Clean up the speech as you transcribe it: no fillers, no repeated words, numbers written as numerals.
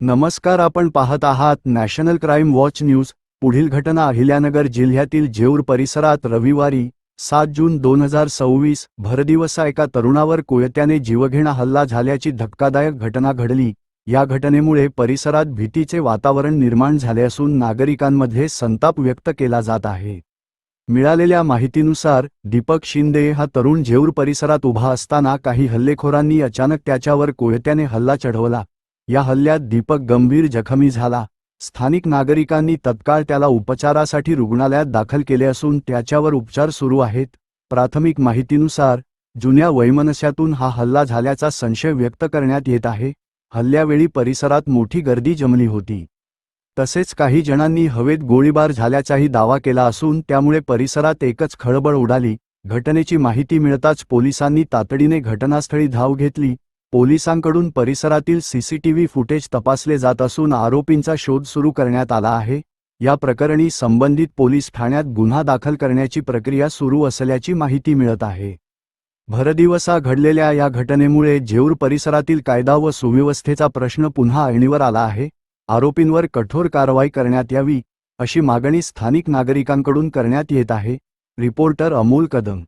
नमस्कार, आपण पाहत आहात नॅशनल क्राईम वॉच न्यूज। पुढील घटना अहिल्यानगर जिल्ह्यातील जेऊर परिसरात रविवारी 7 जून 2026 भरदिवसा एका तरुणावर कोयत्याने जीवघेणा हल्ला झाल्याची धक्कादायक घटना घडली। या घटनेमुळे परिसरात भीतीचे वातावरण निर्माण झाले असून नागरिकांमध्ये संताप व्यक्त केला जात आहे। मिळालेल्या माहितीनुसार दीपक शिंदे हा तरुण जेऊर परिसरात उभा असताना काही हल्लेखोरांनी अचानक त्याच्यावर कोयत्याने हल्ला चढवला। या हल्ल्यात दीपक गंभीर जखमी झाला। स्थानिक नागरिकांनी तत्काळ त्याला उपचारासाठी रुग्णालयात दाखल केले असून त्याच्यावर उपचार सुरू आहेत। प्राथमिक माहितीनुसार जुन्या वैमनस्यातून हा हल्ला झाल्याचा संशय व्यक्त करण्यात येत आहे। हल्ल्यावेळी परिसरात मोठी गर्दी जमली होती। तसेच काही जणांनी हवेत गोळीबार झाल्याचाही दावा केला असून त्यामुळे परिसरात एकच खळबळ उडाली। घटनेची माहिती मिळताच पोलिसांनी तातडीने घटनास्थळी धाव घेतली। पोलिसांकडून परिसरातील सीसीटीव्ही फुटेज तपासले जात असून आरोपींचा शोध सुरू करण्यात आला आहे। या प्रकरणी संबंधित पोलीस ठाण्यात गुन्हा दाखल करण्याची प्रक्रिया सुरू असल्याची माहिती मिळत आहे। भरदिवसा घडलेल्या या घटनेमुळे जेऊर परिसरातील कायदा व सुव्यवस्थेचा प्रश्न पुन्हा ऐरणीवर आला आहे। आरोपींवर कठोर कारवाई करण्यात यावी अशी मागणी स्थानिक नागरिकांकडून करण्यात येत आहे। रिपोर्टर अमोल कदम।